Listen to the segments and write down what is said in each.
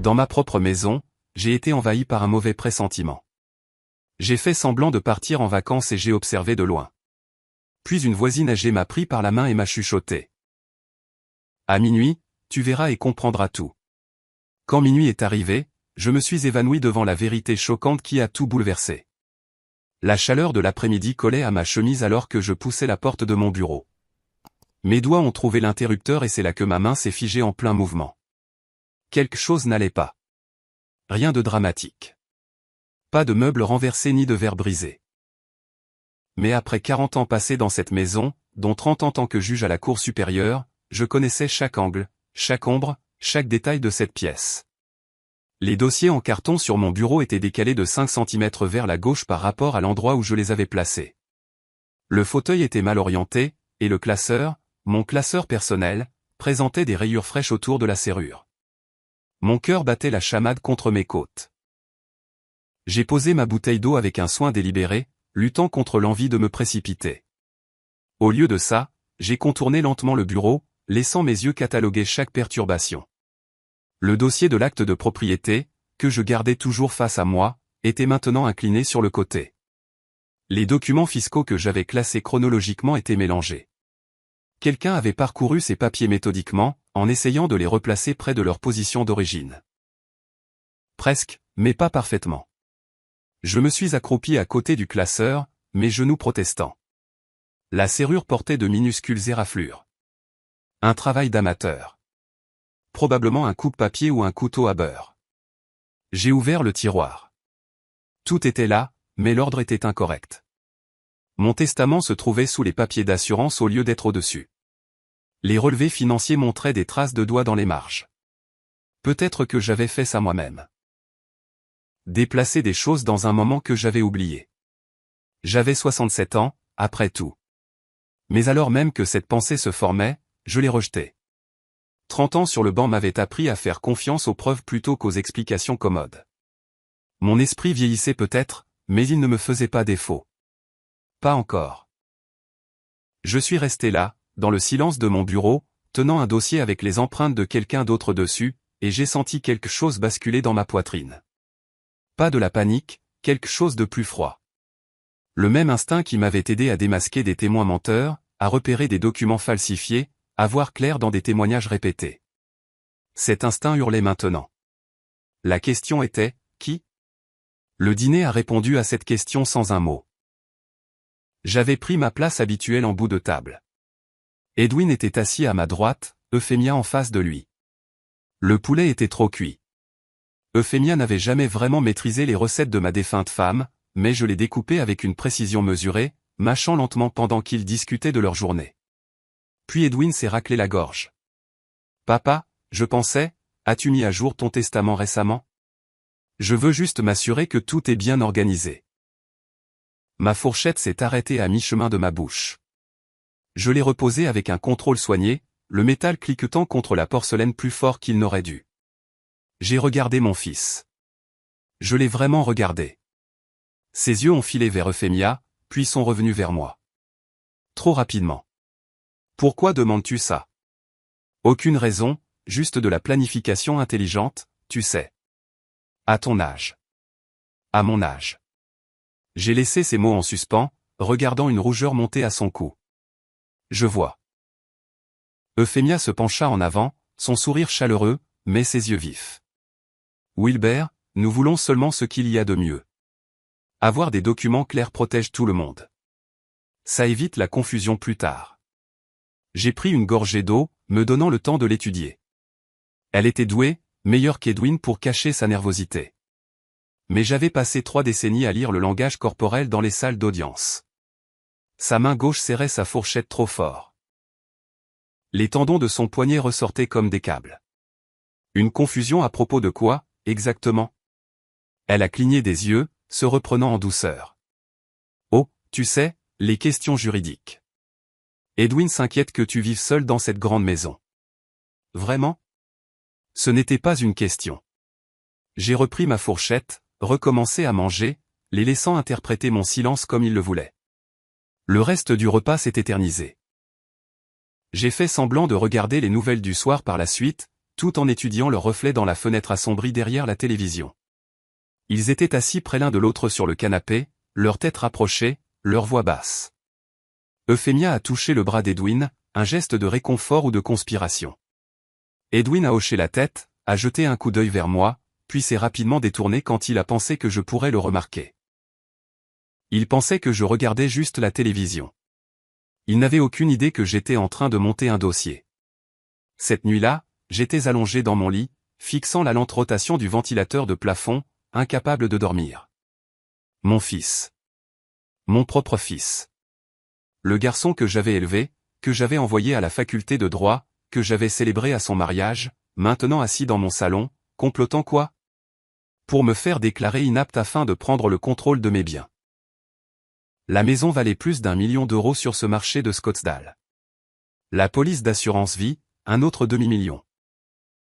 Dans ma propre maison, j'ai été envahi par un mauvais pressentiment. J'ai fait semblant de partir en vacances et j'ai observé de loin. Puis une voisine âgée m'a pris par la main et m'a chuchoté. À minuit, tu verras et comprendras tout. Quand minuit est arrivé, je me suis évanoui devant la vérité choquante qui a tout bouleversé. La chaleur de l'après-midi collait à ma chemise alors que je poussais la porte de mon bureau. Mes doigts ont trouvé l'interrupteur et c'est là que ma main s'est figée en plein mouvement. Quelque chose n'allait pas. Rien de dramatique. Pas de meubles renversés ni de verres brisés. Mais après 40 ans passés dans cette maison, dont 30 en tant que juge à la cour supérieure, je connaissais chaque angle, chaque ombre, chaque détail de cette pièce. Les dossiers en carton sur mon bureau étaient décalés de 5 cm vers la gauche par rapport à l'endroit où je les avais placés. Le fauteuil était mal orienté, et le classeur, mon classeur personnel, présentait des rayures fraîches autour de la serrure. Mon cœur battait la chamade contre mes côtes. J'ai posé ma bouteille d'eau avec un soin délibéré, luttant contre l'envie de me précipiter. Au lieu de ça, j'ai contourné lentement le bureau, laissant mes yeux cataloguer chaque perturbation. Le dossier de l'acte de propriété, que je gardais toujours face à moi, était maintenant incliné sur le côté. Les documents fiscaux que j'avais classés chronologiquement étaient mélangés. Quelqu'un avait parcouru ces papiers méthodiquement, en essayant de les replacer près de leur position d'origine. Presque, mais pas parfaitement. Je me suis accroupi à côté du classeur, mes genoux protestant. La serrure portait de minuscules éraflures. Un travail d'amateur. Probablement un coupe-papier ou un couteau à beurre. J'ai ouvert le tiroir. Tout était là, mais l'ordre était incorrect. Mon testament se trouvait sous les papiers d'assurance au lieu d'être au-dessus. Les relevés financiers montraient des traces de doigts dans les marges. Peut-être que j'avais fait ça moi-même. Déplacer des choses dans un moment que j'avais oublié. J'avais 67 ans, après tout. Mais alors même que cette pensée se formait, je l'ai rejetée. 30 ans sur le banc m'avaient appris à faire confiance aux preuves plutôt qu'aux explications commodes. Mon esprit vieillissait peut-être, mais il ne me faisait pas défaut. Pas encore. Je suis resté là, dans le silence de mon bureau, tenant un dossier avec les empreintes de quelqu'un d'autre dessus, et j'ai senti quelque chose basculer dans ma poitrine. Pas de la panique, quelque chose de plus froid. Le même instinct qui m'avait aidé à démasquer des témoins menteurs, à repérer des documents falsifiés, à voir clair dans des témoignages répétés. Cet instinct hurlait maintenant. La question était, qui ? Le dîner a répondu à cette question sans un mot. J'avais pris ma place habituelle en bout de table. Edwin était assis à ma droite, Euphémia en face de lui. Le poulet était trop cuit. Euphémia n'avait jamais vraiment maîtrisé les recettes de ma défunte femme, mais je les découpais avec une précision mesurée, mâchant lentement pendant qu'ils discutaient de leur journée. Puis Edwin s'est raclé la gorge. « Papa, je pensais, as-tu mis à jour ton testament récemment ? Je veux juste m'assurer que tout est bien organisé. » Ma fourchette s'est arrêtée à mi-chemin de ma bouche. Je l'ai reposée avec un contrôle soigné, le métal cliquetant contre la porcelaine plus fort qu'il n'aurait dû. J'ai regardé mon fils. Je l'ai vraiment regardé. Ses yeux ont filé vers Euphémia, puis sont revenus vers moi. Trop rapidement. Pourquoi demandes-tu ça ? Aucune raison, juste de la planification intelligente, tu sais. À ton âge. À mon âge. J'ai laissé ces mots en suspens, regardant une rougeur monter à son cou. Je vois. Euphémia se pencha en avant, son sourire chaleureux, mais ses yeux vifs. Wilbert, nous voulons seulement ce qu'il y a de mieux. Avoir des documents clairs protège tout le monde. Ça évite la confusion plus tard. J'ai pris une gorgée d'eau, me donnant le temps de l'étudier. Elle était douée, meilleure qu'Edwin pour cacher sa nervosité. Mais j'avais passé 3 décennies à lire le langage corporel dans les salles d'audience. Sa main gauche serrait sa fourchette trop fort. Les tendons de son poignet ressortaient comme des câbles. Une confusion à propos de quoi, exactement ? Elle a cligné des yeux, se reprenant en douceur. Oh, tu sais, les questions juridiques. Edwin s'inquiète que tu vives seul dans cette grande maison. Vraiment ? Ce n'était pas une question. J'ai repris ma fourchette, recommencé à manger, les laissant interpréter mon silence comme il le voulait. Le reste du repas s'est éternisé. J'ai fait semblant de regarder les nouvelles du soir par la suite, tout en étudiant leur reflet dans la fenêtre assombrie derrière la télévision. Ils étaient assis près l'un de l'autre sur le canapé, leurs têtes rapprochées, leurs voix basses. Euphemia a touché le bras d'Edwin, un geste de réconfort ou de conspiration. Edwin a hoché la tête, a jeté un coup d'œil vers moi, puis s'est rapidement détourné quand il a pensé que je pourrais le remarquer. Il pensait que je regardais juste la télévision. Il n'avait aucune idée que j'étais en train de monter un dossier. Cette nuit-là, j'étais allongé dans mon lit, fixant la lente rotation du ventilateur de plafond, incapable de dormir. Mon fils. Mon propre fils. Le garçon que j'avais élevé, que j'avais envoyé à la faculté de droit, que j'avais célébré à son mariage, maintenant assis dans mon salon, complotant quoi? Pour me faire déclarer inapte afin de prendre le contrôle de mes biens. La maison valait plus d'1 million d'euros sur ce marché de Scottsdale. La police d'assurance vie, un autre demi-million.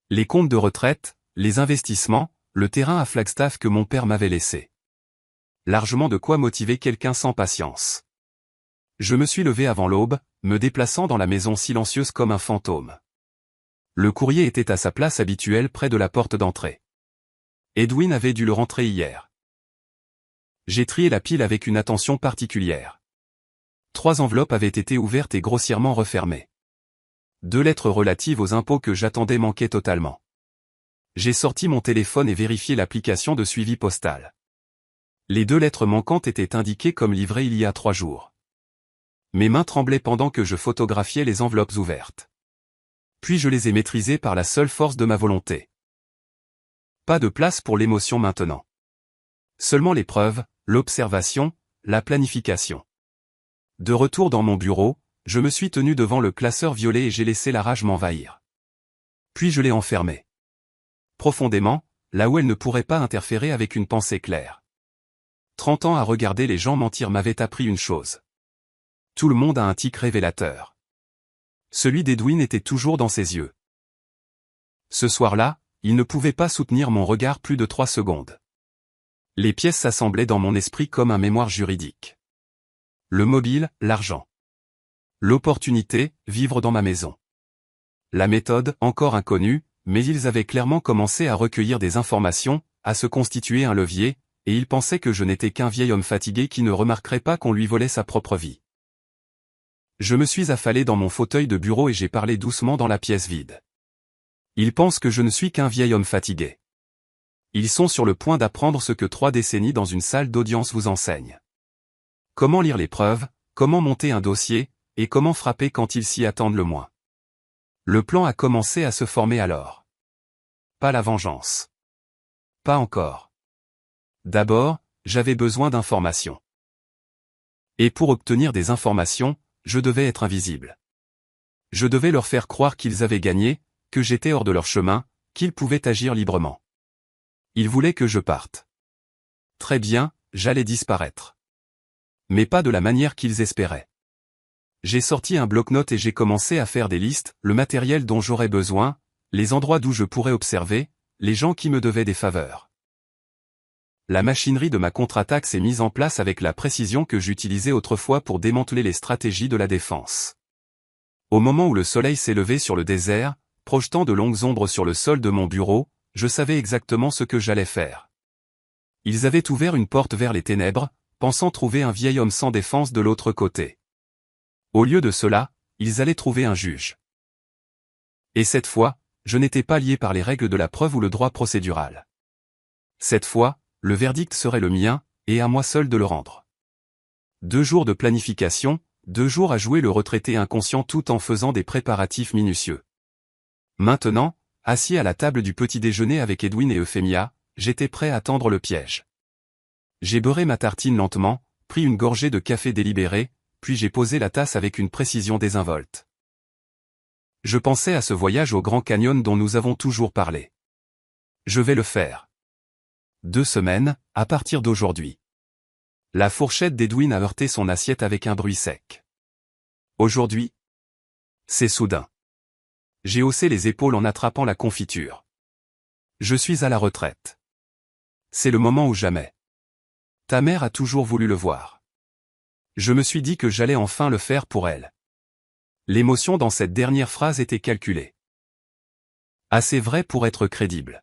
Les comptes de retraite, les investissements, le terrain à Flagstaff que mon père m'avait laissé. Largement de quoi motiver quelqu'un sans patience. Je me suis levé avant l'aube, me déplaçant dans la maison silencieuse comme un fantôme. Le courrier était à sa place habituelle près de la porte d'entrée. Edwin avait dû le rentrer hier. J'ai trié la pile avec une attention particulière. 3 enveloppes avaient été ouvertes et grossièrement refermées. 2 lettres relatives aux impôts que j'attendais manquaient totalement. J'ai sorti mon téléphone et vérifié l'application de suivi postal. Les 2 lettres manquantes étaient indiquées comme livrées il y a 3 jours. Mes mains tremblaient pendant que je photographiais les enveloppes ouvertes. Puis je les ai maîtrisées par la seule force de ma volonté. Pas de place pour l'émotion maintenant. Seulement l'épreuve, l'observation, la planification. De retour dans mon bureau, je me suis tenu devant le classeur violet et j'ai laissé la rage m'envahir. Puis je l'ai enfermé. Profondément, là où elle ne pourrait pas interférer avec une pensée claire. 30 ans à regarder les gens mentir m'avaient appris une chose. Tout le monde a un tic révélateur. Celui d'Edwin était toujours dans ses yeux. Ce soir-là, il ne pouvait pas soutenir mon regard plus de 3 secondes. Les pièces s'assemblaient dans mon esprit comme un mémoire juridique. Le mobile, l'argent. L'opportunité, vivre dans ma maison. La méthode, encore inconnue, mais ils avaient clairement commencé à recueillir des informations, à se constituer un levier, et ils pensaient que je n'étais qu'un vieil homme fatigué qui ne remarquerait pas qu'on lui volait sa propre vie. Je me suis affalé dans mon fauteuil de bureau et j'ai parlé doucement dans la pièce vide. Ils pensent que je ne suis qu'un vieil homme fatigué. Ils sont sur le point d'apprendre ce que 3 décennies dans une salle d'audience vous enseignent. Comment lire les preuves, comment monter un dossier, et comment frapper quand ils s'y attendent le moins. Le plan a commencé à se former alors. Pas la vengeance. Pas encore. D'abord, j'avais besoin d'informations. Et pour obtenir des informations, je devais être invisible. Je devais leur faire croire qu'ils avaient gagné, que j'étais hors de leur chemin, qu'ils pouvaient agir librement. Ils voulaient que je parte. Très bien, j'allais disparaître. Mais pas de la manière qu'ils espéraient. J'ai sorti un bloc-notes et j'ai commencé à faire des listes, le matériel dont j'aurais besoin, les endroits d'où je pourrais observer, les gens qui me devaient des faveurs. La machinerie de ma contre-attaque s'est mise en place avec la précision que j'utilisais autrefois pour démanteler les stratégies de la défense. Au moment où le soleil s'est levé sur le désert, projetant de longues ombres sur le sol de mon bureau, je savais exactement ce que j'allais faire. Ils avaient ouvert une porte vers les ténèbres, pensant trouver un vieil homme sans défense de l'autre côté. Au lieu de cela, ils allaient trouver un juge. Et cette fois, je n'étais pas lié par les règles de la preuve ou le droit procédural. Cette fois, le verdict serait le mien, et à moi seul de le rendre. 2 jours de planification, 2 jours à jouer le retraité inconscient tout en faisant des préparatifs minutieux. Maintenant, assis à la table du petit déjeuner avec Edwin et Euphemia, j'étais prêt à tendre le piège. J'ai beurré ma tartine lentement, pris une gorgée de café délibéré, puis j'ai posé la tasse avec une précision désinvolte. Je pensais à ce voyage au Grand Canyon dont nous avons toujours parlé. Je vais le faire. 2 semaines, à partir d'aujourd'hui. La fourchette d'Edwin a heurté son assiette avec un bruit sec. Aujourd'hui? C'est soudain. J'ai haussé les épaules en attrapant la confiture. Je suis à la retraite. C'est le moment ou jamais. Ta mère a toujours voulu le voir. Je me suis dit que j'allais enfin le faire pour elle. L'émotion dans cette dernière phrase était calculée. Assez vrai pour être crédible.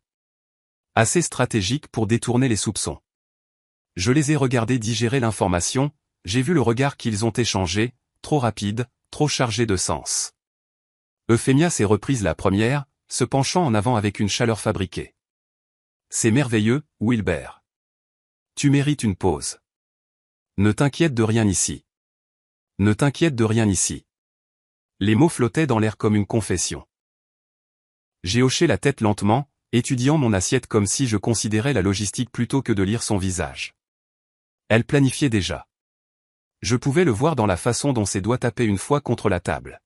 Assez stratégique pour détourner les soupçons. Je les ai regardés digérer l'information, j'ai vu le regard qu'ils ont échangé, trop rapide, trop chargé de sens. Euphémia s'est reprise la première, se penchant en avant avec une chaleur fabriquée. C'est merveilleux, Wilbert. Tu mérites une pause. Ne t'inquiète de rien ici. Ne t'inquiète de rien ici. Les mots flottaient dans l'air comme une confession. J'ai hoché la tête lentement, étudiant mon assiette comme si je considérais la logistique plutôt que de lire son visage. Elle planifiait déjà. Je pouvais le voir dans la façon dont ses doigts tapaient une fois contre la table.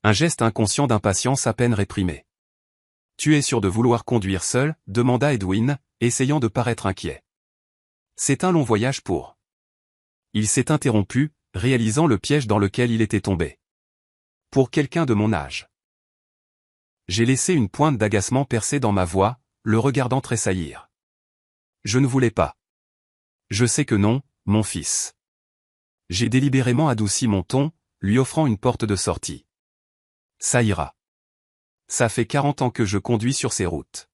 Un geste inconscient d'impatience à peine réprimé. « Tu es sûr de vouloir conduire seul ?» demanda Edwin, essayant de paraître inquiet. « C'est un long voyage pour... » Il s'est interrompu, réalisant le piège dans lequel il était tombé. « Pour quelqu'un de mon âge. » J'ai laissé une pointe d'agacement percer dans ma voix, le regardant tressaillir. « Je ne voulais pas. »« Je sais que non, mon fils. » J'ai délibérément adouci mon ton, lui offrant une porte de sortie. « Ça ira. Ça fait 40 ans que je conduis sur ces routes. »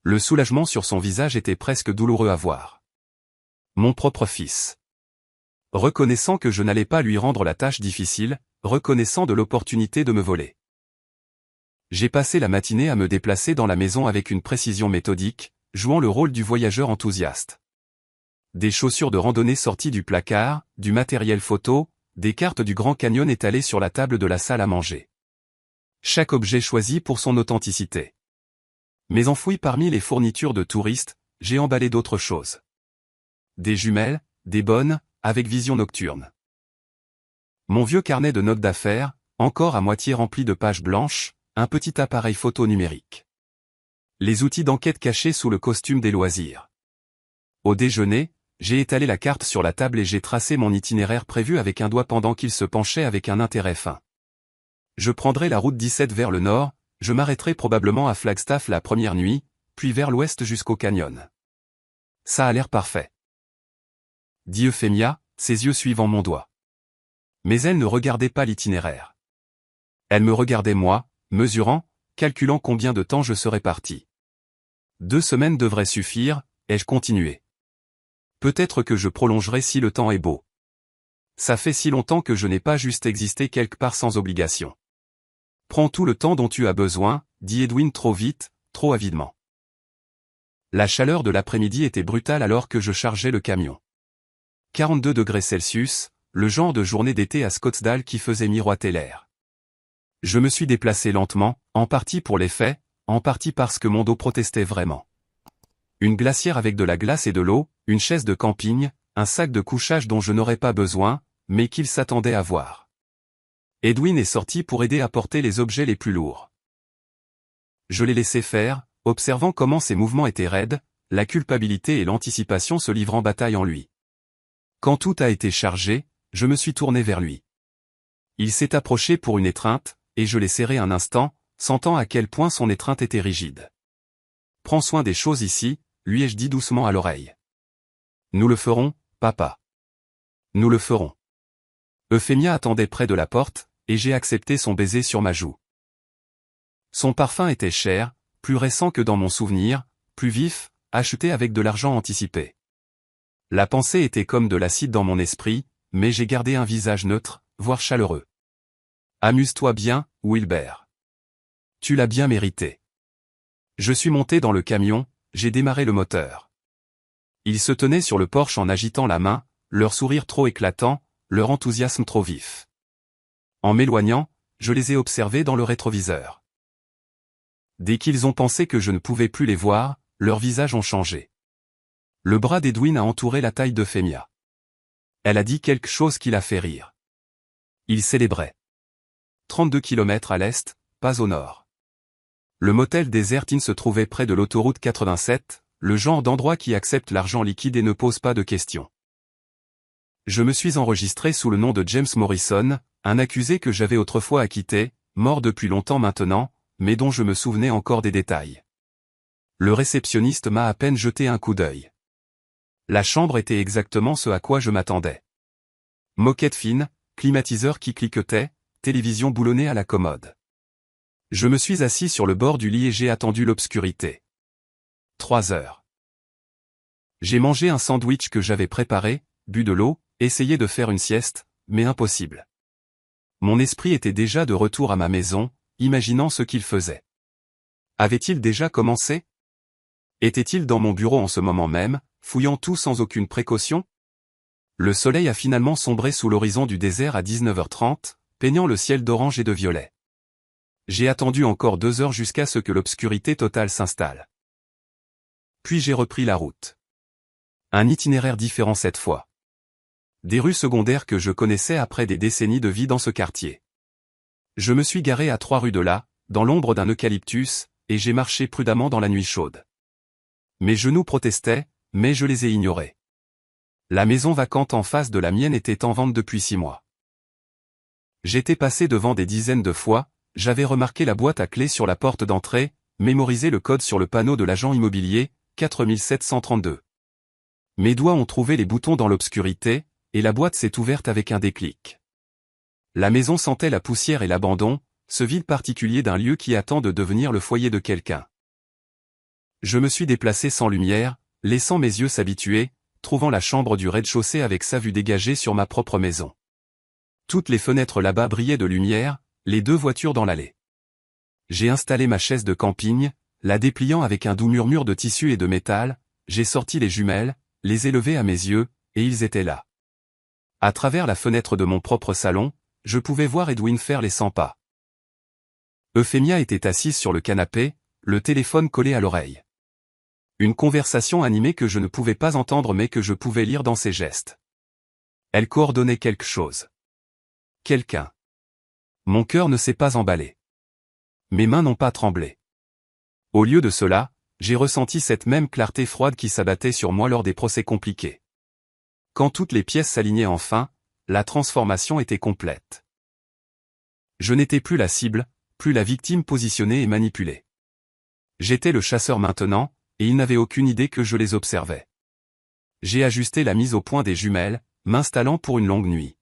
Le soulagement sur son visage était presque douloureux à voir. Mon propre fils. Reconnaissant que je n'allais pas lui rendre la tâche difficile, reconnaissant de l'opportunité de me voler. J'ai passé la matinée à me déplacer dans la maison avec une précision méthodique, jouant le rôle du voyageur enthousiaste. Des chaussures de randonnée sorties du placard, du matériel photo, des cartes du Grand Canyon étalées sur la table de la salle à manger. Chaque objet choisi pour son authenticité. Mais enfoui parmi les fournitures de touristes, j'ai emballé d'autres choses. Des jumelles, des bonnes, avec vision nocturne. Mon vieux carnet de notes d'affaires, encore à moitié rempli de pages blanches, un petit appareil photo numérique. Les outils d'enquête cachés sous le costume des loisirs. Au déjeuner, j'ai étalé la carte sur la table et j'ai tracé mon itinéraire prévu avec un doigt pendant qu'il se penchait avec un intérêt fin. Je prendrai la route 17 vers le nord, je m'arrêterai probablement à Flagstaff la première nuit, puis vers l'ouest jusqu'au canyon. Ça a l'air parfait. Dit Euphémia, ses yeux suivant mon doigt. Mais elle ne regardait pas l'itinéraire. Elle me regardait moi, mesurant, calculant combien de temps je serais parti. 2 semaines devraient suffire, ai-je continué. Peut-être que je prolongerai si le temps est beau. Ça fait si longtemps que je n'ai pas juste existé quelque part sans obligation. Prends tout le temps dont tu as besoin, dit Edwin trop vite, trop avidement. La chaleur de l'après-midi était brutale alors que je chargeais le camion. 42 degrés Celsius, le genre de journée d'été à Scottsdale qui faisait miroiter l'air. Je me suis déplacé lentement, en partie pour l'effet, en partie parce que mon dos protestait vraiment. Une glacière avec de la glace et de l'eau, une chaise de camping, un sac de couchage dont je n'aurais pas besoin, mais qu'il s'attendait à voir. Edwin est sorti pour aider à porter les objets les plus lourds. Je l'ai laissé faire, observant comment ses mouvements étaient raides, la culpabilité et l'anticipation se livrant bataille en lui. Quand tout a été chargé, je me suis tourné vers lui. Il s'est approché pour une étreinte, et je l'ai serré un instant, sentant à quel point son étreinte était rigide. « Prends soin des choses ici », lui ai-je dit doucement à l'oreille. « Nous le ferons, papa. Nous le ferons. » Euphémia attendait près de la porte, et j'ai accepté son baiser sur ma joue. Son parfum était cher, plus récent que dans mon souvenir, plus vif, acheté avec de l'argent anticipé. La pensée était comme de l'acide dans mon esprit, mais j'ai gardé un visage neutre, voire chaleureux. Amuse-toi bien, Wilbert. Tu l'as bien mérité. Je suis monté dans le camion, j'ai démarré le moteur. Ils se tenaient sur le porche en agitant la main, leur sourire trop éclatant, leur enthousiasme trop vif. En m'éloignant, je les ai observés dans le rétroviseur. Dès qu'ils ont pensé que je ne pouvais plus les voir, leurs visages ont changé. Le bras d'Edwin a entouré la taille d'Euphémia. Elle a dit quelque chose qui l'a fait rire. Il célébrait. 32 km à l'est, pas au nord. Le motel Desert Inn se trouvait près de l'autoroute 87, le genre d'endroit qui accepte l'argent liquide et ne pose pas de questions. Je me suis enregistré sous le nom de James Morrison, un accusé que j'avais autrefois acquitté, mort depuis longtemps maintenant, mais dont je me souvenais encore des détails. Le réceptionniste m'a à peine jeté un coup d'œil. La chambre était exactement ce à quoi je m'attendais. Moquette fine, climatiseur qui cliquetait, télévision boulonnée à la commode. Je me suis assis sur le bord du lit et j'ai attendu l'obscurité. 3 heures. J'ai mangé un sandwich que j'avais préparé, bu de l'eau, essayé de faire une sieste, mais impossible. Mon esprit était déjà de retour à ma maison, imaginant ce qu'il faisait. Avait-il déjà commencé? Était-il dans mon bureau en ce moment même, fouillant tout sans aucune précaution? Le soleil a finalement sombré sous l'horizon du désert à 19h30, peignant le ciel d'orange et de violet. J'ai attendu encore 2 heures jusqu'à ce que l'obscurité totale s'installe. Puis j'ai repris la route. Un itinéraire différent cette fois. Des rues secondaires que je connaissais après des décennies de vie dans ce quartier. Je me suis garé à 3 rues de là, dans l'ombre d'un eucalyptus, et j'ai marché prudemment dans la nuit chaude. Mes genoux protestaient, mais je les ai ignorés. La maison vacante en face de la mienne était en vente depuis 6 mois. J'étais passé devant des dizaines de fois, j'avais remarqué la boîte à clés sur la porte d'entrée, mémorisé le code sur le panneau de l'agent immobilier, 4732. Mes doigts ont trouvé les boutons dans l'obscurité, et la boîte s'est ouverte avec un déclic. La maison sentait la poussière et l'abandon, ce vide particulier d'un lieu qui attend de devenir le foyer de quelqu'un. Je me suis déplacé sans lumière, laissant mes yeux s'habituer, trouvant la chambre du rez-de-chaussée avec sa vue dégagée sur ma propre maison. Toutes les fenêtres là-bas brillaient de lumière, les 2 voitures dans l'allée. J'ai installé ma chaise de camping, la dépliant avec un doux murmure de tissu et de métal, j'ai sorti les jumelles, les élevées à mes yeux, et ils étaient là. À travers la fenêtre de mon propre salon, je pouvais voir Edwin faire les 100 pas. Euphémia était assise sur le canapé, le téléphone collé à l'oreille. Une conversation animée que je ne pouvais pas entendre mais que je pouvais lire dans ses gestes. Elle coordonnait quelque chose. Quelqu'un. Mon cœur ne s'est pas emballé. Mes mains n'ont pas tremblé. Au lieu de cela, j'ai ressenti cette même clarté froide qui s'abattait sur moi lors des procès compliqués. Quand toutes les pièces s'alignaient enfin, la transformation était complète. Je n'étais plus la cible, plus la victime positionnée et manipulée. J'étais le chasseur maintenant, et ils n'avaient aucune idée que je les observais. J'ai ajusté la mise au point des jumelles, m'installant pour une longue nuit.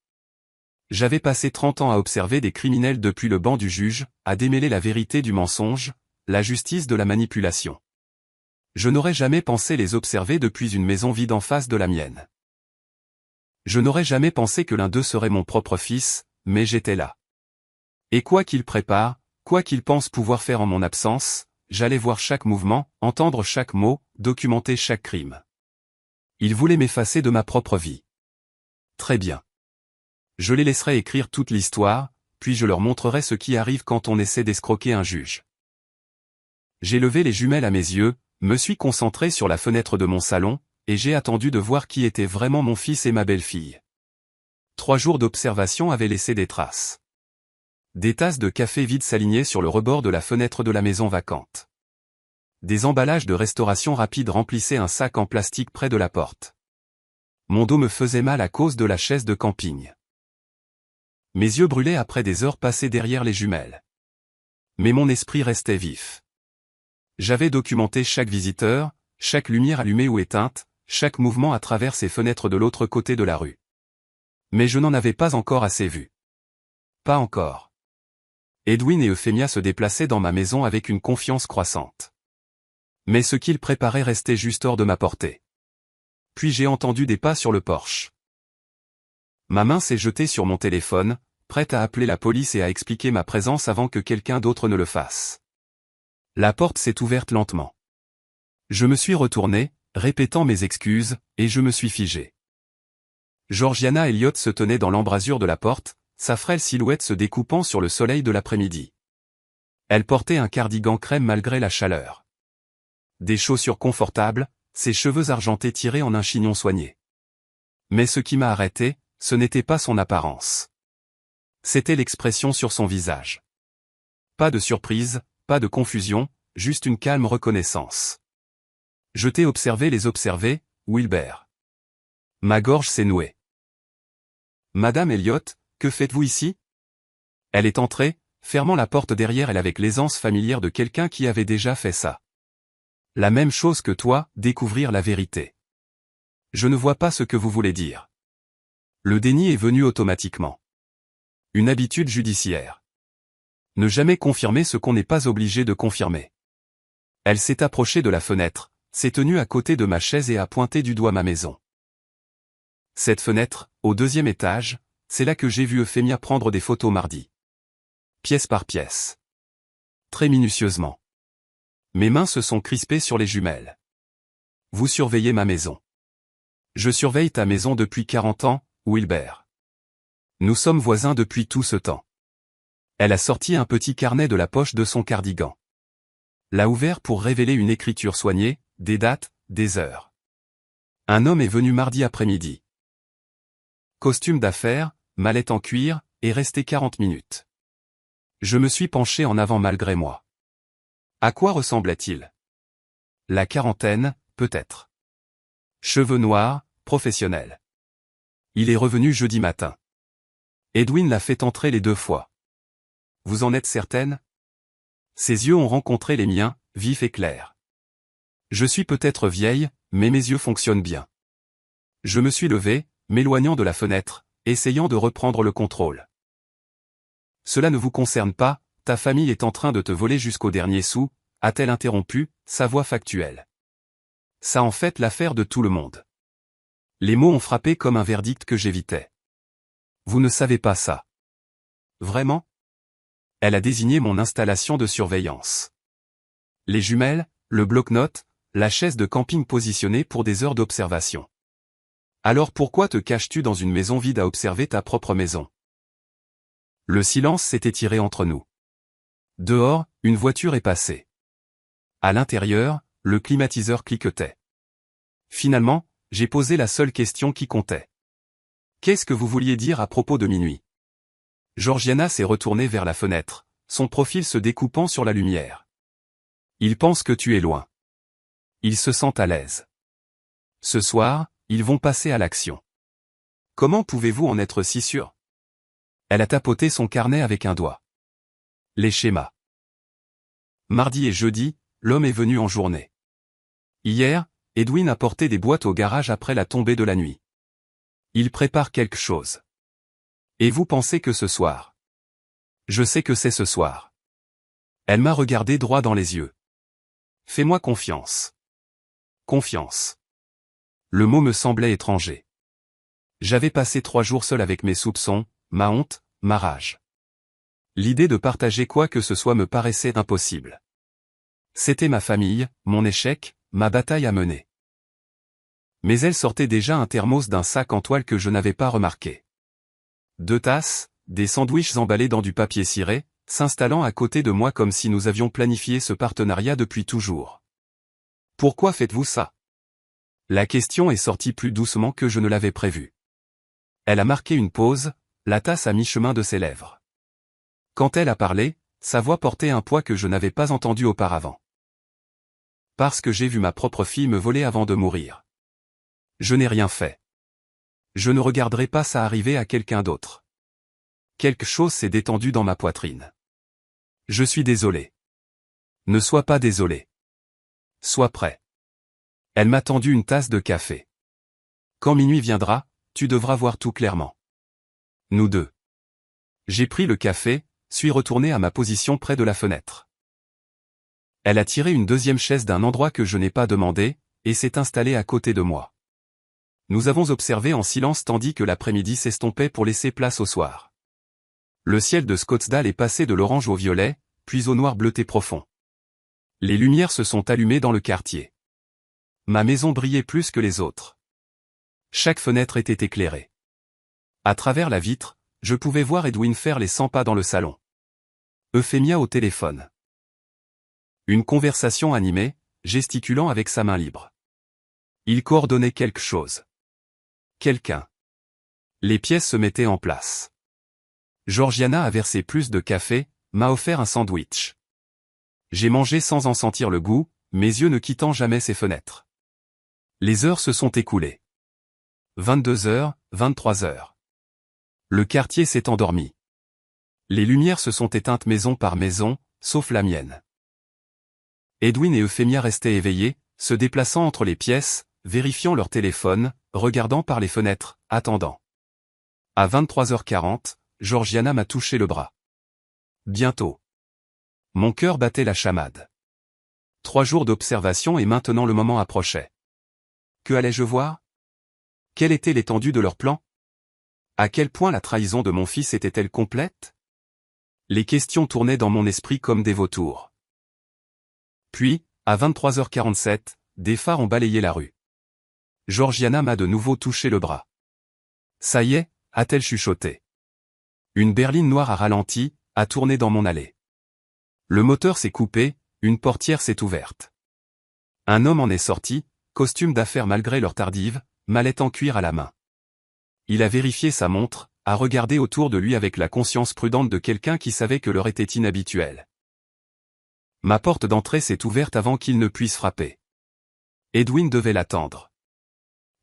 J'avais passé 30 ans à observer des criminels depuis le banc du juge, à démêler la vérité du mensonge, la justice de la manipulation. Je n'aurais jamais pensé les observer depuis une maison vide en face de la mienne. Je n'aurais jamais pensé que l'un d'eux serait mon propre fils, mais j'étais là. Et quoi qu'il prépare, quoi qu'il pense pouvoir faire en mon absence, j'allais voir chaque mouvement, entendre chaque mot, documenter chaque crime. Il voulait m'effacer de ma propre vie. Très bien. Je les laisserai écrire toute l'histoire, puis je leur montrerai ce qui arrive quand on essaie d'escroquer un juge. J'ai levé les jumelles à mes yeux, me suis concentré sur la fenêtre de mon salon, et j'ai attendu de voir qui était vraiment mon fils et ma belle-fille. 3 jours d'observation avaient laissé des traces. Des tasses de café vides s'alignaient sur le rebord de la fenêtre de la maison vacante. Des emballages de restauration rapide remplissaient un sac en plastique près de la porte. Mon dos me faisait mal à cause de la chaise de camping. Mes yeux brûlaient après des heures passées derrière les jumelles. Mais mon esprit restait vif. J'avais documenté chaque visiteur, chaque lumière allumée ou éteinte, chaque mouvement à travers ces fenêtres de l'autre côté de la rue. Mais je n'en avais pas encore assez vu. Pas encore. Edwin et Euphémia se déplaçaient dans ma maison avec une confiance croissante. Mais ce qu'ils préparaient restait juste hors de ma portée. Puis j'ai entendu des pas sur le porche. Ma main s'est jetée sur mon téléphone, prête à appeler la police et à expliquer ma présence avant que quelqu'un d'autre ne le fasse. La porte s'est ouverte lentement. Je me suis retourné, répétant mes excuses, et je me suis figé. Georgiana Elliott se tenait dans l'embrasure de la porte, sa frêle silhouette se découpant sur le soleil de l'après-midi. Elle portait un cardigan crème malgré la chaleur. Des chaussures confortables, ses cheveux argentés tirés en un chignon soigné. Mais ce qui m'a arrêté, ce n'était pas son apparence. C'était l'expression sur son visage. Pas de surprise, pas de confusion, juste une calme reconnaissance. Je t'ai observé les observer, Wilbert. Ma gorge s'est nouée. Madame Elliott, que faites-vous ici? Elle est entrée, fermant la porte derrière elle avec l'aisance familière de quelqu'un qui avait déjà fait ça. La même chose que toi, découvrir la vérité. Je ne vois pas ce que vous voulez dire. Le déni est venu automatiquement. Une habitude judiciaire. Ne jamais confirmer ce qu'on n'est pas obligé de confirmer. Elle s'est approchée de la fenêtre, s'est tenue à côté de ma chaise et a pointé du doigt ma maison. Cette fenêtre, au 2e étage, c'est là que j'ai vu Euphémia prendre des photos mardi. Pièce par pièce. Très minutieusement. Mes mains se sont crispées sur les jumelles. Vous surveillez ma maison. Je surveille ta maison depuis 40 ans, Wilbert. Nous sommes voisins depuis tout ce temps. Elle a sorti un petit carnet de la poche de son cardigan. L'a ouvert pour révéler une écriture soignée, des dates, des heures. Un homme est venu mardi après-midi. Costume d'affaires, mallette en cuir, et resté 40 minutes. Je me suis penché en avant malgré moi. À quoi ressemblait-il? La quarantaine, peut-être. Cheveux noirs, professionnel. Il est revenu jeudi matin. Edwin l'a fait entrer les 2 fois. Vous en êtes certaine? Ses yeux ont rencontré les miens, vifs et clairs. Je suis peut-être vieille, mais mes yeux fonctionnent bien. Je me suis levé, m'éloignant de la fenêtre, essayant de reprendre le contrôle. Cela ne vous concerne pas, ta famille est en train de te voler jusqu'au dernier sou, a-t-elle interrompu, sa voix factuelle. Ça en fait l'affaire de tout le monde. Les mots ont frappé comme un verdict que j'évitais. Vous ne savez pas ça. Vraiment? Elle a désigné mon installation de surveillance. Les jumelles, le bloc-notes, la chaise de camping positionnée pour des heures d'observation. Alors pourquoi te caches-tu dans une maison vide à observer ta propre maison? Le silence s'est étiré entre nous. Dehors, une voiture est passée. À l'intérieur, le climatiseur cliquetait. Finalement, j'ai posé la seule question qui comptait. Qu'est-ce que vous vouliez dire à propos de minuit? Georgiana s'est retournée vers la fenêtre, son profil se découpant sur la lumière. Ils pensent que tu es loin. Ils se sentent à l'aise. Ce soir, ils vont passer à l'action. Comment pouvez-vous en être si sûr? Elle a tapoté son carnet avec un doigt. Les schémas. Mardi et jeudi, l'homme est venu en journée. Hier, Edwin a porté des boîtes au garage après la tombée de la nuit. Il prépare quelque chose. Et vous pensez que ce soir? Je sais que c'est ce soir. Elle m'a regardé droit dans les yeux. Fais-moi confiance. Confiance. Le mot me semblait étranger. J'avais passé 3 jours seul avec mes soupçons, ma honte, ma rage. L'idée de partager quoi que ce soit me paraissait impossible. C'était ma famille, mon échec, ma bataille à mener. Mais elle sortait déjà un thermos d'un sac en toile que je n'avais pas remarqué. 2 tasses, des sandwichs emballés dans du papier ciré, s'installant à côté de moi comme si nous avions planifié ce partenariat depuis toujours. Pourquoi faites-vous ça? La question est sortie plus doucement que je ne l'avais prévu. Elle a marqué une pause, la tasse à mi-chemin de ses lèvres. Quand elle a parlé, sa voix portait un poids que je n'avais pas entendu auparavant. Parce que j'ai vu ma propre fille me voler avant de mourir. Je n'ai rien fait. Je ne regarderai pas ça arriver à quelqu'un d'autre. Quelque chose s'est détendu dans ma poitrine. Je suis désolé. Ne sois pas désolé. Sois prêt. Elle m'a tendu une tasse de café. Quand minuit viendra, tu devras voir tout clairement. Nous deux. J'ai pris le café, suis retourné à ma position près de la fenêtre. Elle a tiré une 2e chaise d'un endroit que je n'ai pas demandé, et s'est installée à côté de moi. Nous avons observé en silence tandis que l'après-midi s'estompait pour laisser place au soir. Le ciel de Scottsdale est passé de l'orange au violet, puis au noir bleuté profond. Les lumières se sont allumées dans le quartier. Ma maison brillait plus que les autres. Chaque fenêtre était éclairée. À travers la vitre, je pouvais voir Edwin faire les 100 pas dans le salon. Euphémia au téléphone. Une conversation animée, gesticulant avec sa main libre. Il coordonnait quelque chose. Quelqu'un. Les pièces se mettaient en place. Georgiana a versé plus de café, m'a offert un sandwich. J'ai mangé sans en sentir le goût, mes yeux ne quittant jamais ses fenêtres. Les heures se sont écoulées. 22h, 23h. Le quartier s'est endormi. Les lumières se sont éteintes maison par maison, sauf la mienne. Edwin et Euphémia restaient éveillés, se déplaçant entre les pièces, vérifiant leur téléphone, regardant par les fenêtres, attendant. À 23h40, Georgiana m'a touché le bras. Bientôt. Mon cœur battait la chamade. 3 jours d'observation et maintenant le moment approchait. Que allais-je voir? Quelle était l'étendue de leur plan? À quel point la trahison de mon fils était-elle complète? Les questions tournaient dans mon esprit comme des vautours. Puis, à 23h47, des phares ont balayé la rue. Georgiana m'a de nouveau touché le bras. Ça y est, a-t-elle chuchoté. Une berline noire a ralenti, a tourné dans mon allée. Le moteur s'est coupé, une portière s'est ouverte. Un homme en est sorti, costume d'affaires malgré l'heure tardive, mallette en cuir à la main. Il a vérifié sa montre, a regardé autour de lui avec la conscience prudente de quelqu'un qui savait que l'heure était inhabituelle. Ma porte d'entrée s'est ouverte avant qu'il ne puisse frapper. Edwin devait l'attendre.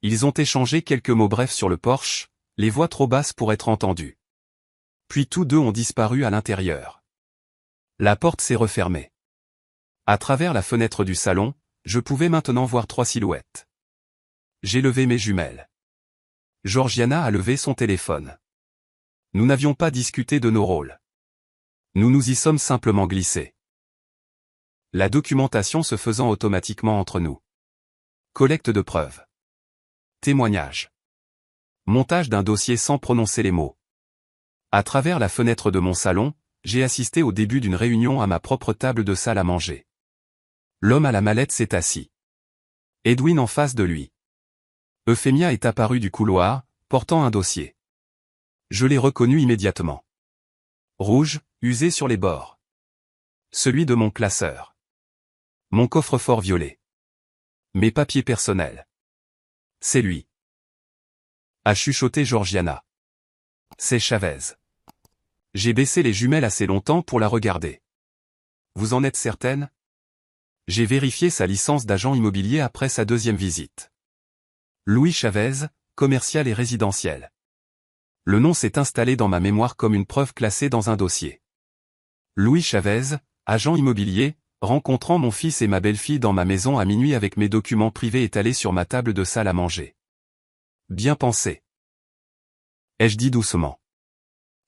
Ils ont échangé quelques mots brefs sur le porche, les voix trop basses pour être entendues. Puis tous deux ont disparu à l'intérieur. La porte s'est refermée. À travers la fenêtre du salon, je pouvais maintenant voir 3 silhouettes. J'ai levé mes jumelles. Georgiana a levé son téléphone. Nous n'avions pas discuté de nos rôles. Nous nous y sommes simplement glissés. La documentation se faisant automatiquement entre nous. Collecte de preuves. Témoignages. Montage d'un dossier sans prononcer les mots. À travers la fenêtre de mon salon, j'ai assisté au début d'une réunion à ma propre table de salle à manger. L'homme à la mallette s'est assis. Edwin en face de lui. Euphémia est apparue du couloir, portant un dossier. Je l'ai reconnu immédiatement. Rouge, usé sur les bords. Celui de mon classeur. Mon coffre-fort violet. Mes papiers personnels. C'est lui. A chuchoté Georgiana. C'est Chavez. J'ai baissé les jumelles assez longtemps pour la regarder. Vous en êtes certaine? J'ai vérifié sa licence d'agent immobilier après sa 2e visite. Louis Chavez, commercial et résidentiel. Le nom s'est installé dans ma mémoire comme une preuve classée dans un dossier. Louis Chavez, agent immobilier, rencontrant mon fils et ma belle-fille dans ma maison à minuit avec mes documents privés étalés sur ma table de salle à manger. Bien pensé. Ai-je dit doucement.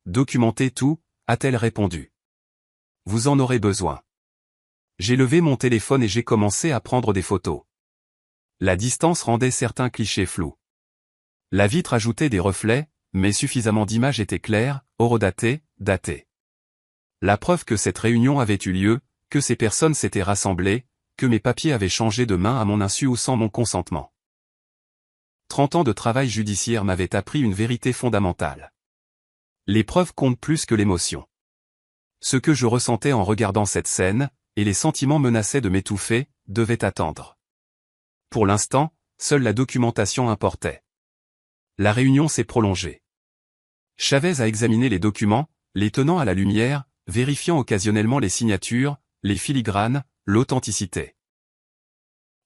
Documentez tout, a-t-elle répondu. Vous en aurez besoin. J'ai levé mon téléphone et j'ai commencé à prendre des photos. La distance rendait certains clichés flous. La vitre ajoutait des reflets, mais suffisamment d'images étaient claires, horodatées, datées. La preuve que cette réunion avait eu lieu, que ces personnes s'étaient rassemblées, que mes papiers avaient changé de main à mon insu ou sans mon consentement. 30 ans de travail judiciaire m'avaient appris une vérité fondamentale. Les preuves comptent plus que l'émotion. Ce que je ressentais en regardant cette scène, et les sentiments menaçaient de m'étouffer, devaient attendre. Pour l'instant, seule la documentation importait. La réunion s'est prolongée. Chavez a examiné les documents, les tenant à la lumière, vérifiant occasionnellement les signatures, les filigranes, l'authenticité.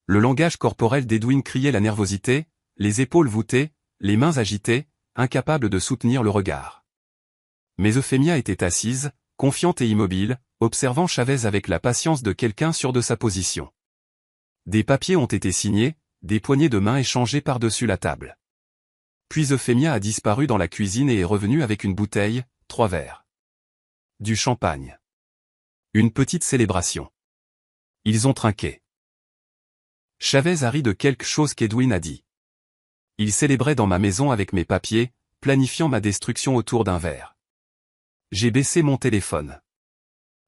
Le langage corporel d'Edwin criait la nervosité, les épaules voûtées, les mains agitées, incapable de soutenir le regard. Mais Euphémia était assise, confiante et immobile, observant Chavez avec la patience de quelqu'un sûr de sa position. Des papiers ont été signés, des poignées de main échangées par-dessus la table. Puis Euphémia a disparu dans la cuisine et est revenue avec une bouteille, 3 verres. Du champagne. Une petite célébration. Ils ont trinqué. Chavez a ri de quelque chose qu'Edwin a dit. Il célébrait dans ma maison avec mes papiers, planifiant ma destruction autour d'un verre. J'ai baissé mon téléphone.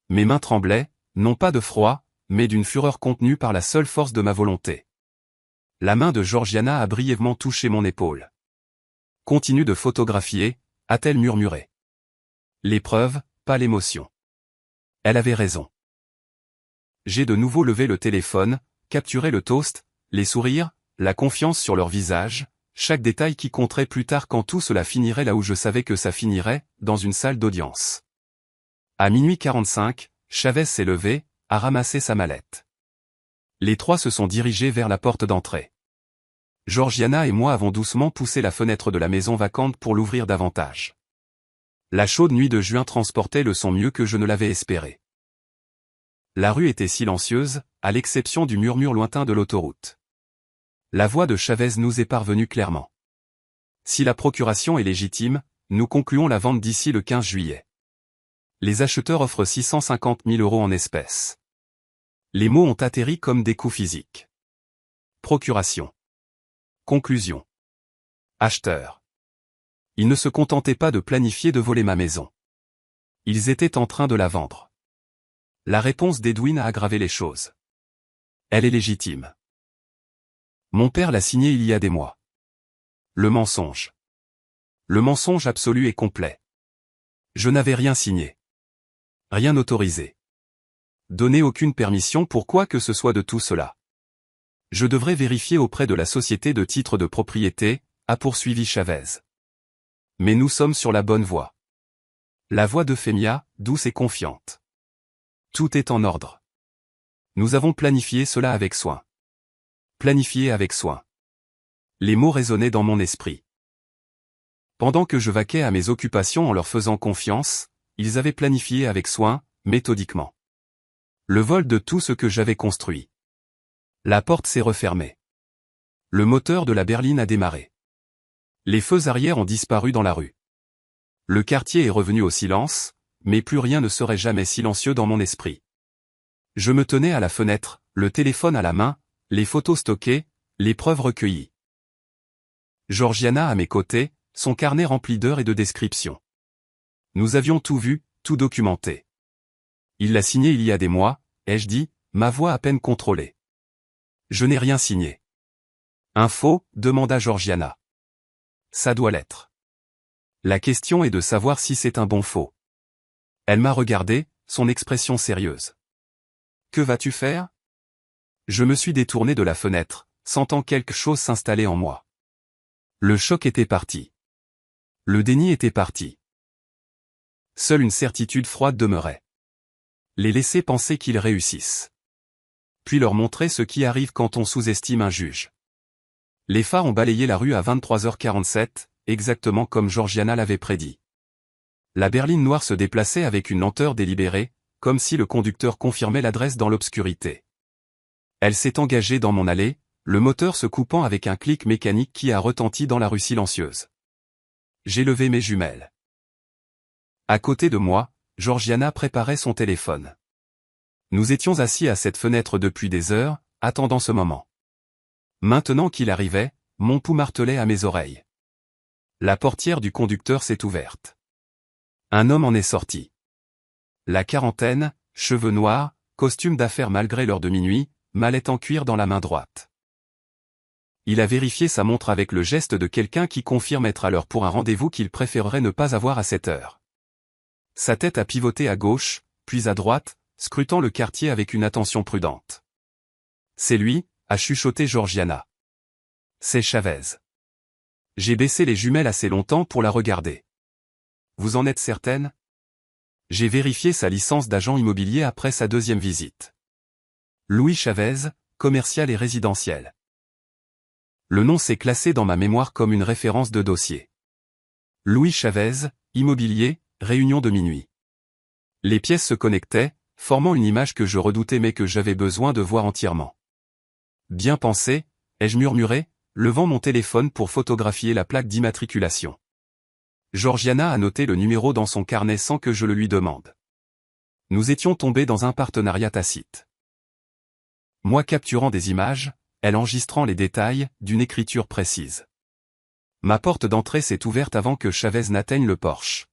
Mes mains tremblaient, non pas de froid, mais d'une fureur contenue par la seule force de ma volonté. La main de Georgiana a brièvement touché mon épaule. Continue de photographier, a-t-elle murmuré. L'épreuve, pas l'émotion. Elle avait raison. J'ai de nouveau levé le téléphone, capturé le toast, les sourires, la confiance sur leur visage, chaque détail qui compterait plus tard quand tout cela finirait là où je savais que ça finirait, dans une salle d'audience. À minuit 45, Chavez s'est levé, a ramassé sa mallette. Les 3 se sont dirigés vers la porte d'entrée. Georgiana et moi avons doucement poussé la fenêtre de la maison vacante pour l'ouvrir davantage. La chaude nuit de juin transportait le son mieux que je ne l'avais espéré. La rue était silencieuse, à l'exception du murmure lointain de l'autoroute. La voix de Chavez nous est parvenue clairement. Si la procuration est légitime, nous concluons la vente d'ici le 15 juillet. Les acheteurs offrent 650 000 € en espèces. Les mots ont atterri comme des coups physiques. Procuration. Conclusion. Acheteur. Ils ne se contentaient pas de planifier de voler ma maison. Ils étaient en train de la vendre. La réponse d'Edwin a aggravé les choses. Elle est légitime. Mon père l'a signée il y a des mois. Le mensonge. Le mensonge absolu et complet. Je n'avais rien signé. Rien autorisé. Donné aucune permission pour quoi que ce soit de tout cela. Je devrais vérifier auprès de la société de titres de propriété, a poursuivi Chavez. Mais nous sommes sur la bonne voie. La voix d'Euphemia, douce et confiante. Tout est en ordre. Nous avons planifié cela avec soin. Planifié avec soin. Les mots résonnaient dans mon esprit. Pendant que je vaquais à mes occupations en leur faisant confiance, ils avaient planifié avec soin, méthodiquement. Le vol de tout ce que j'avais construit. La porte s'est refermée. Le moteur de la berline a démarré. Les feux arrière ont disparu dans la rue. Le quartier est revenu au silence, mais plus rien ne serait jamais silencieux dans mon esprit. Je me tenais à la fenêtre, le téléphone à la main, les photos stockées, les preuves recueillies. Georgiana à mes côtés, son carnet rempli d'heures et de descriptions. Nous avions tout vu, tout documenté. Il l'a signé il y a des mois, ai-je dit, ma voix à peine contrôlée. Je n'ai rien signé. Un faux, demanda Georgiana. Ça doit l'être. La question est de savoir si c'est un bon faux. Elle m'a regardé, son expression sérieuse. Que vas-tu faire? Je me suis détourné de la fenêtre, sentant quelque chose s'installer en moi. Le choc était parti. Le déni était parti. Seule une certitude froide demeurait. Les laisser penser qu'ils réussissent. Puis leur montrer ce qui arrive quand on sous-estime un juge. Les phares ont balayé la rue à 23h47, exactement comme Georgiana l'avait prédit. La berline noire se déplaçait avec une lenteur délibérée, comme si le conducteur confirmait l'adresse dans l'obscurité. Elle s'est engagée dans mon allée, le moteur se coupant avec un clic mécanique qui a retenti dans la rue silencieuse. J'ai levé mes jumelles. À côté de moi, Georgiana préparait son téléphone. Nous étions assis à cette fenêtre depuis des heures, attendant ce moment. Maintenant qu'il arrivait, mon pouls martelait à mes oreilles. La portière du conducteur s'est ouverte. Un homme en est sorti. La quarantaine, cheveux noirs, costume d'affaires malgré l'heure de minuit, mallette en cuir dans la main droite. Il a vérifié sa montre avec le geste de quelqu'un qui confirme être à l'heure pour un rendez-vous qu'il préférerait ne pas avoir à cette heure. Sa tête a pivoté à gauche, puis à droite, scrutant le quartier avec une attention prudente. C'est lui, a chuchoté Georgiana. C'est Chavez. J'ai baissé les jumelles assez longtemps pour la regarder. Vous en êtes certaine? J'ai vérifié sa licence d'agent immobilier après sa deuxième visite. Louis Chavez, commercial et résidentiel. Le nom s'est classé dans ma mémoire comme une référence de dossier. Louis Chavez, immobilier, réunion de minuit. Les pièces se connectaient, formant une image que je redoutais mais que j'avais besoin de voir entièrement. Bien pensé, ai-je murmuré, levant mon téléphone pour photographier la plaque d'immatriculation. Georgiana a noté le numéro dans son carnet sans que je le lui demande. Nous étions tombés dans un partenariat tacite. Moi capturant des images, elle enregistrant les détails, d'une écriture précise. Ma porte d'entrée s'est ouverte avant que Chavez n'atteigne le porche.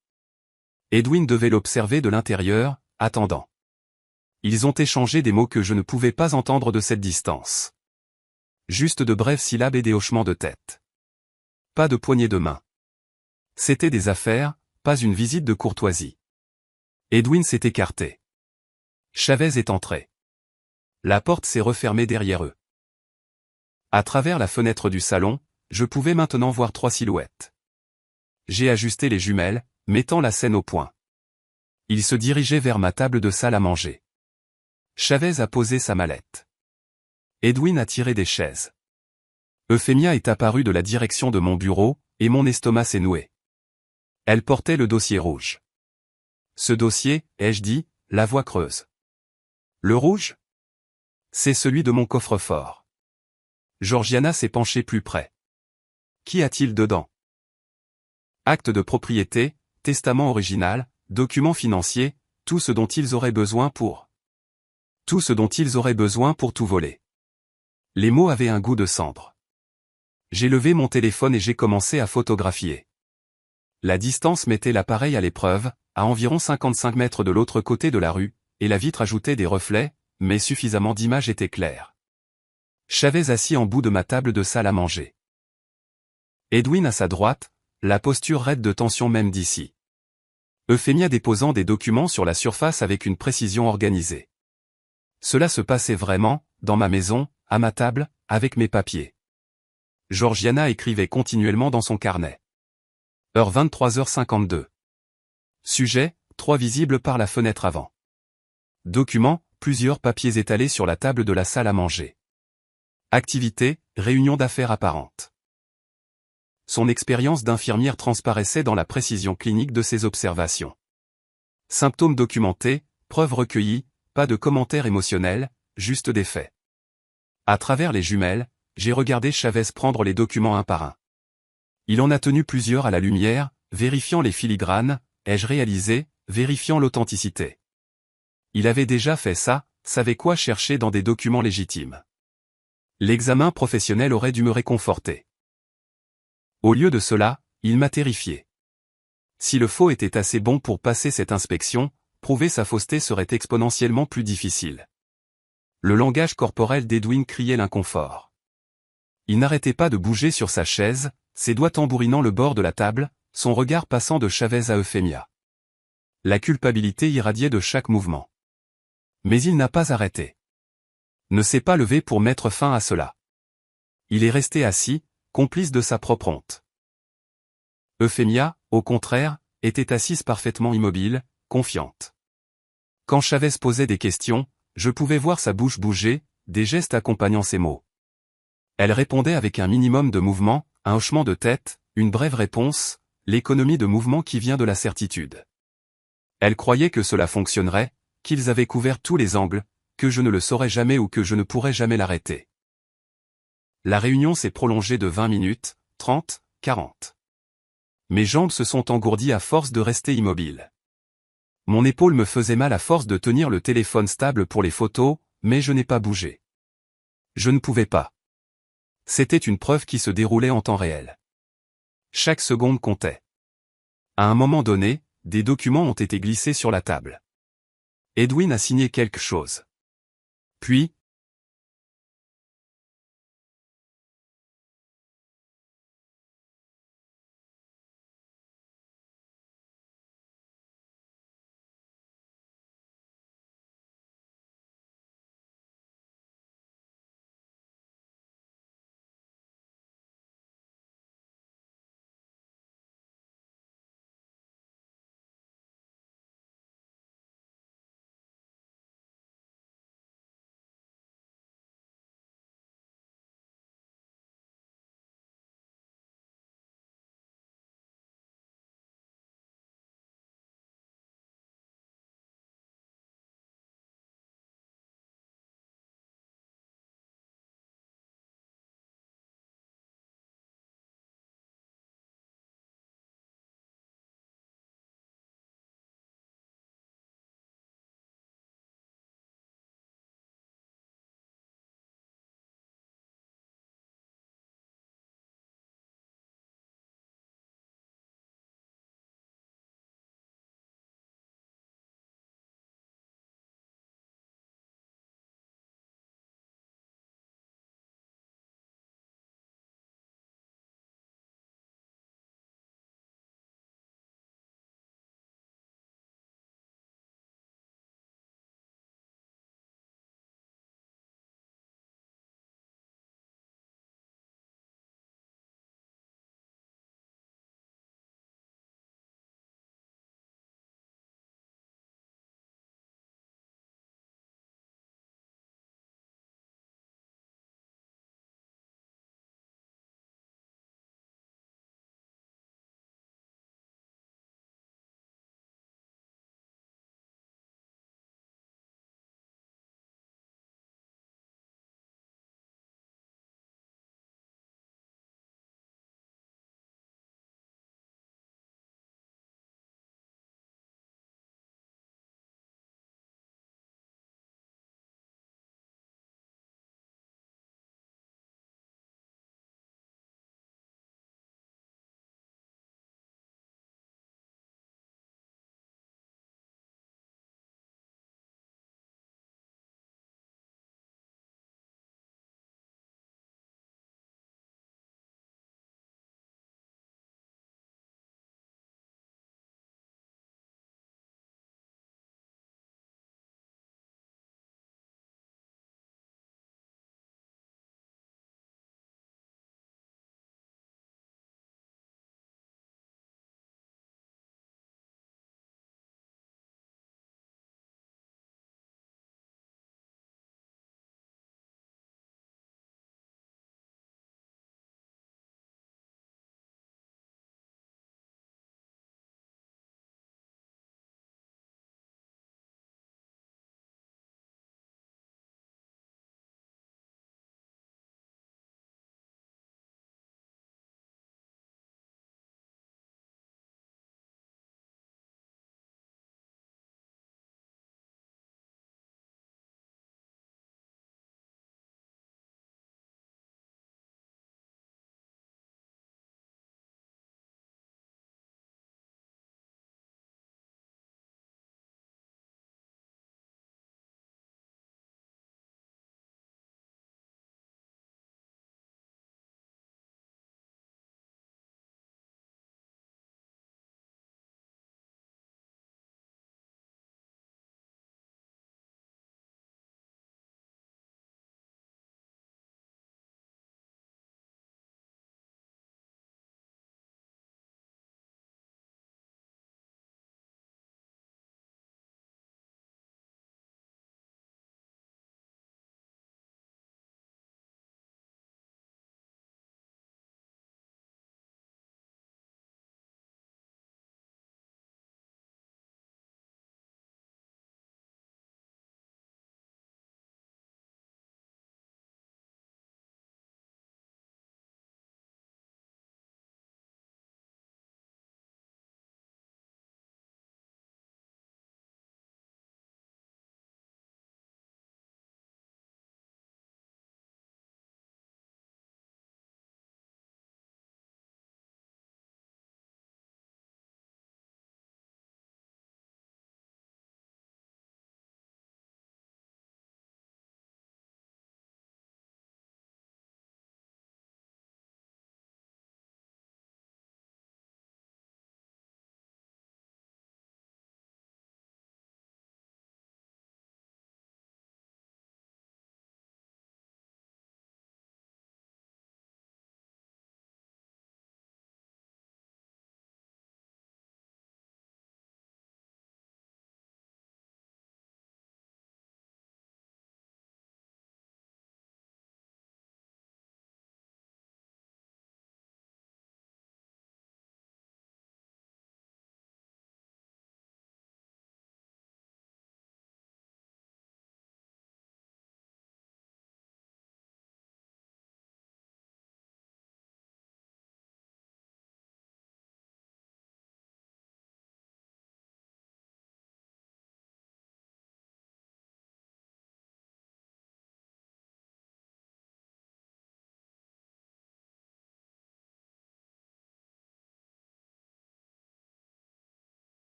Edwin devait l'observer de l'intérieur, attendant. Ils ont échangé des mots que je ne pouvais pas entendre de cette distance. Juste de brèves syllabes et des hochements de tête. Pas de poignée de main. C'était des affaires, pas une visite de courtoisie. Edwin s'est écarté. Chavez est entré. La porte s'est refermée derrière eux. À travers la fenêtre du salon, je pouvais maintenant voir 3 silhouettes. J'ai ajusté les jumelles, mettant la scène au point. Ils se dirigeaient vers ma table de salle à manger. Chavez a posé sa mallette. Edwin a tiré des chaises. Euphemia est apparue de la direction de mon bureau, et mon estomac s'est noué. Elle portait le dossier rouge. Ce dossier, ai-je dit, la voix creuse. Le rouge? C'est celui de mon coffre-fort. Georgiana s'est penchée plus près. Qu'y a-t-il dedans? Acte de propriété, testament original, documents financiers, tout ce dont ils auraient besoin pour tout voler. Les mots avaient un goût de cendre. J'ai levé mon téléphone et j'ai commencé à photographier. La distance mettait l'appareil à l'épreuve, à environ 55 mètres de l'autre côté de la rue, et la vitre ajoutait des reflets, mais suffisamment d'images étaient claires. Chavez assis en bout de ma table de salle à manger. Edwin à sa droite, la posture raide de tension même d'ici. Euphémia déposant des documents sur la surface avec une précision organisée. Cela se passait vraiment, dans ma maison, à ma table, avec mes papiers. Georgiana écrivait continuellement dans son carnet. Heure 23h52. Sujet, 3 visibles par la fenêtre avant. Document, plusieurs papiers étalés sur la table de la salle à manger. Activité, réunion d'affaires apparente. Son expérience d'infirmière transparaissait dans la précision clinique de ses observations. Symptômes documentés, preuves recueillies, pas de commentaires émotionnels, juste des faits. À travers les jumelles, j'ai regardé Chavez prendre les documents un par un. Il en a tenu plusieurs à la lumière, vérifiant les filigranes, ai-je réalisé, vérifiant l'authenticité. Il avait déjà fait ça, savait quoi chercher dans des documents légitimes. L'examen professionnel aurait dû me réconforter. Au lieu de cela, il m'a terrifié. Si le faux était assez bon pour passer cette inspection, prouver sa fausseté serait exponentiellement plus difficile. Le langage corporel d'Edwin criait l'inconfort. Il n'arrêtait pas de bouger sur sa chaise, ses doigts tambourinant le bord de la table, son regard passant de Chavez à Euphémia. La culpabilité irradiait de chaque mouvement. Mais il n'a pas arrêté. Ne s'est pas levé pour mettre fin à cela. Il est resté assis, complice de sa propre honte. Euphémia, au contraire, était assise parfaitement immobile, confiante. Quand Chavez posait des questions, je pouvais voir sa bouche bouger, des gestes accompagnant ses mots. Elle répondait avec un minimum de mouvement, un hochement de tête, une brève réponse, l'économie de mouvement qui vient de la certitude. Elle croyait que cela fonctionnerait, qu'ils avaient couvert tous les angles, que je ne le saurais jamais ou que je ne pourrais jamais l'arrêter. La réunion s'est prolongée de 20 minutes, 30, 40. Mes jambes se sont engourdies à force de rester immobile. Mon épaule me faisait mal à force de tenir le téléphone stable pour les photos, mais je n'ai pas bougé. Je ne pouvais pas. C'était une preuve qui se déroulait en temps réel. Chaque seconde comptait. À un moment donné, des documents ont été glissés sur la table. Edwin a signé quelque chose. Puis,